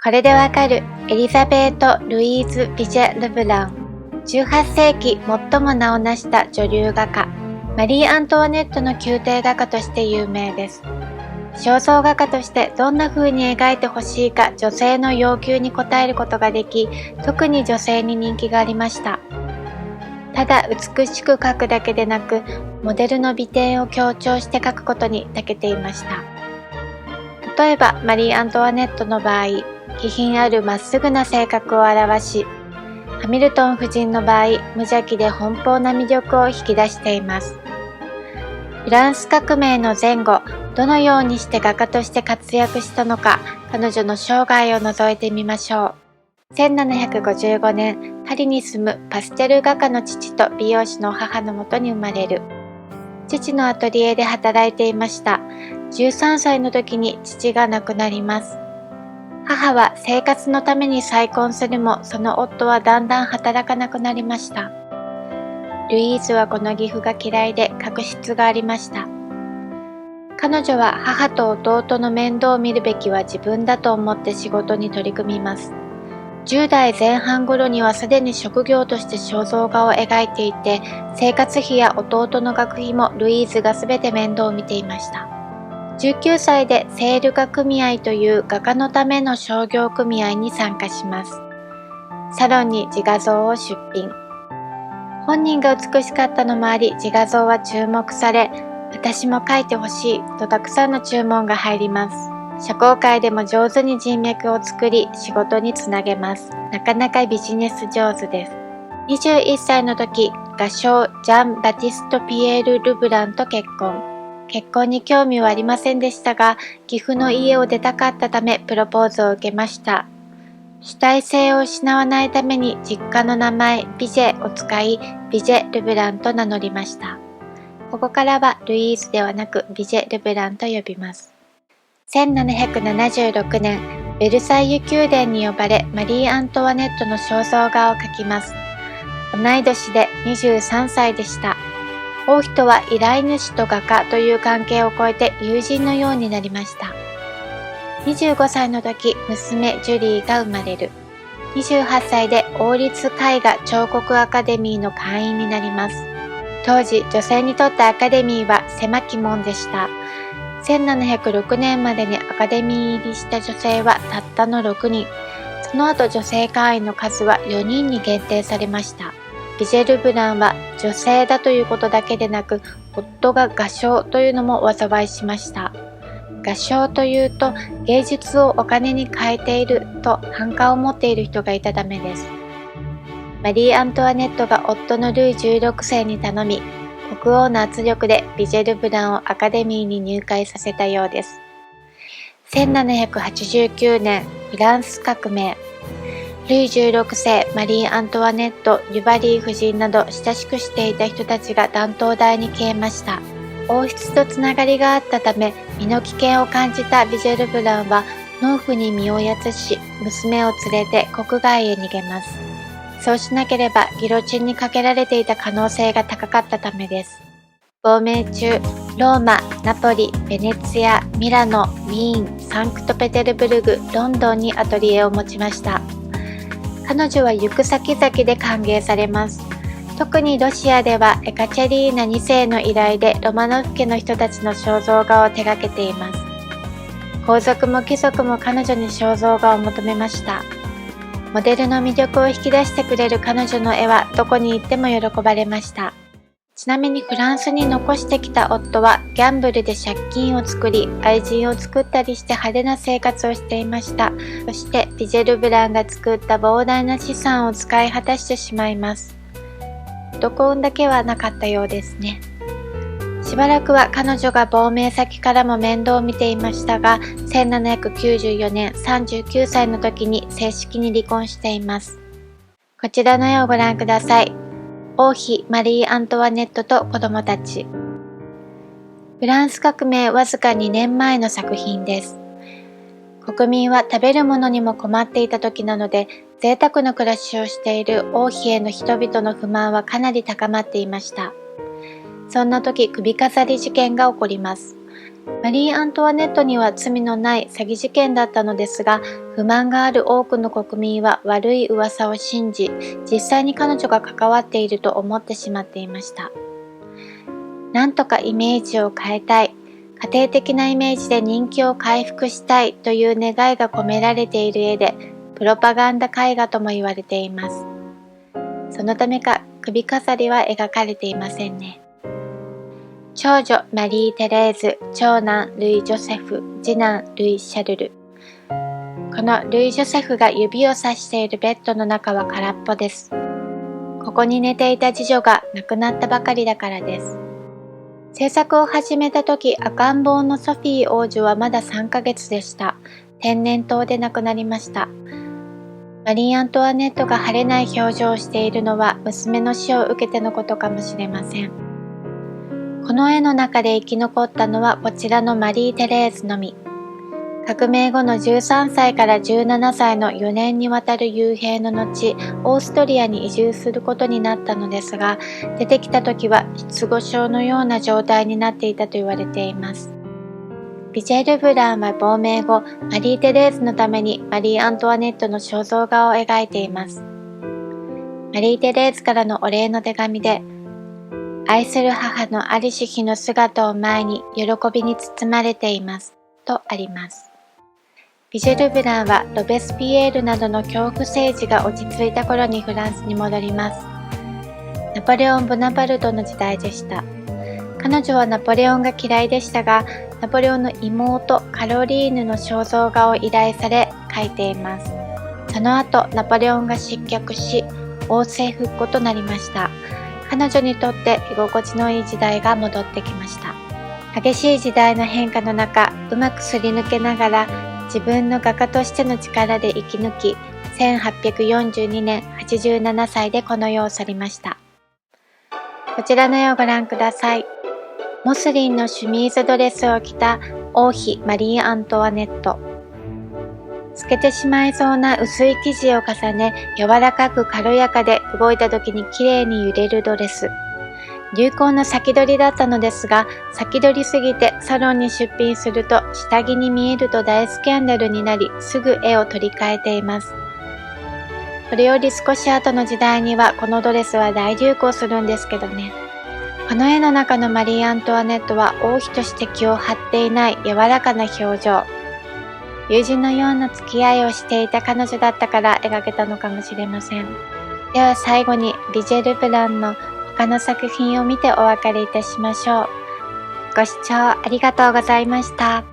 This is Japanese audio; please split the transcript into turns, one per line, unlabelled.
これでわかるエリザベート・ルイーズ・ビジェ・ルブラン。18世紀最も名を成した女流画家、マリー・アントワネットの宮廷画家として有名です。肖像画家としてどんな風に描いてほしいか女性の要求に応えることができ、特に女性に人気がありました。ただ美しく描くだけでなく、モデルの美点を強調して描くことに長けていました。例えばマリー・アントワネットの場合、気品あるまっすぐな性格を表し、ハミルトン夫人の場合、無邪気で奔放な魅力を引き出しています。フランス革命の前後、どのようにして画家として活躍したのか、彼女の生涯を覗いてみましょう。1755年、パリに住むパステル画家の父と美容師の母のもとに生まれる。父のアトリエで働いていました。13歳の時に父が亡くなります。母は生活のために再婚するも、その夫はだんだん働かなくなりました。ルイーズはこの義父が嫌いで確執がありました。彼女は母と弟の面倒を見るべきは自分だと思って仕事に取り組みます。10代前半頃にはすでに職業として肖像画を描いていて、生活費や弟の学費もルイーズが全て面倒を見ていました。19歳でセール画組合という画家のための商業組合に参加します。サロンに自画像を出品。本人が美しかったのもあり、自画像は注目され、私も描いてほしいとたくさんの注文が入ります。社交界でも上手に人脈を作り、仕事につなげます。なかなかビジネス上手です。21歳の時、画商ジャン・バティスト・ピエール・ルブランと結婚。結婚に興味はありませんでしたが、義父の家を出たかったためプロポーズを受けました。主体性を失わないために実家の名前ビジェを使い、ビジェ・ルブランと名乗りました。ここからはルイーズではなくビジェ・ルブランと呼びます。1776年、ベルサイユ宮殿に呼ばれ、マリー・アントワネットの肖像画を描きます。同い年で23歳でした。王妃とは依頼主と画家という関係を超えて友人のようになりました。25歳の時、娘ジュリーが生まれる。28歳で王立絵画彫刻アカデミーの会員になります。当時、女性にとってアカデミーは狭き門でした。1706年までにアカデミー入りした女性はたったの6人。その後女性会員の数は4人に限定されました。ビジェ・ルブランは女性だということだけでなく、夫が画商というのも災いしました。画商というと芸術をお金に変えていると反感を持っている人がいたためです。マリー・アントワネットが夫のルイ16世に頼み、国王の圧力でビジェ・ルブランをアカデミーに入会させたようです。1789年、フランス革命。ルイ16世、マリー・アントワネット、デュバリー夫人など親しくしていた人たちが断頭台に消えました。王室とつながりがあったため、身の危険を感じたビジェ・ルブランは農夫に身をやつし、娘を連れて国外へ逃げます。そうしなければギロチンにかけられていた可能性が高かったためです。亡命中、ローマ、ナポリ、ベネツィア、ミラノ、ウィーン、サンクトペテルブルグ、ロンドンにアトリエを持ちました。彼女は行く先々で歓迎されます。特にロシアではエカチェリーナ2世の依頼でロマノフ家の人たちの肖像画を手掛けています。皇族も貴族も彼女に肖像画を求めました。モデルの魅力を引き出してくれる彼女の絵はどこに行っても喜ばれました。ちなみにフランスに残してきた夫はギャンブルで借金を作り、愛人を作ったりして派手な生活をしていました。そしてビジェ・ルブランが作った膨大な資産を使い果たしてしまいます。男運だけはなかったようですね。しばらくは彼女が亡命先からも面倒を見ていましたが、1794年39歳の時に正式に離婚しています。こちらの絵をご覧ください。王妃マリー・アントワネットと子供たち。フランス革命わずか2年前の作品です。国民は食べるものにも困っていた時なので、贅沢な暮らしをしている王妃への人々の不満はかなり高まっていました。そんな時、首飾り事件が起こります。マリー・アントワネットには罪のない詐欺事件だったのですが、不満がある多くの国民は悪い噂を信じ、実際に彼女が関わっていると思ってしまっていました。なんとかイメージを変えたい、家庭的なイメージで人気を回復したいという願いが込められている絵で、プロパガンダ絵画とも言われています。そのためか首飾りは描かれていませんね。長女マリー・テレーズ、長男ルイ・ジョセフ、次男ルイ・シャルル。このルイ・ジョセフが指をさしているベッドの中は空っぽです。ここに寝ていた次女が亡くなったばかりだからです。制作を始めた時、赤ん坊のソフィー王女はまだ3ヶ月でした。天然痘で亡くなりました。マリー・アントワネットが晴れない表情をしているのは娘の死を受けてのことかもしれません。この絵の中で生き残ったのはこちらのマリー・テレーズのみ。革命後の13歳から17歳の4年にわたる幽閉の後、オーストリアに移住することになったのですが、出てきた時は失語症のような状態になっていたと言われています。ビジェ・ルブランは亡命後、マリー・テレーズのためにマリー・アントワネットの肖像画を描いています。マリー・テレーズからのお礼の手紙で、愛する母のありし日の姿を前に喜びに包まれていますとあります。ビジェ・ルブランはロベスピエールなどの恐怖政治が落ち着いた頃にフランスに戻ります。ナポレオン・ボナパルトの時代でした。彼女はナポレオンが嫌いでしたが、ナポレオンの妹カロリーヌの肖像画を依頼され描いています。その後、ナポレオンが失脚し、王政復古となりました。彼女にとって居心地のいい時代が戻ってきました。激しい時代の変化の中、うまくすり抜けながら自分の画家としての力で生き抜き、1842年87歳でこの世を去りました。こちらの絵をご覧ください。モスリンのシュミーズドレスを着た王妃マリー・アントワネット。透けてしまいそうな薄い生地を重ね、柔らかく軽やかで動いた時に綺麗に揺れるドレス。流行の先取りだったのですが、先取りすぎてサロンに出品すると下着に見えると大スキャンダルになり、すぐ絵を取り替えています。これより少し後の時代にはこのドレスは大流行するんですけどね。この絵の中のマリー・アントワネットは王妃として気を張っていない柔らかな表情。友人のような付き合いをしていた彼女だったから描けたのかもしれません。では最後にビジェ・ルブランの他の作品を見てお別れいたしましょう。ご視聴ありがとうございました。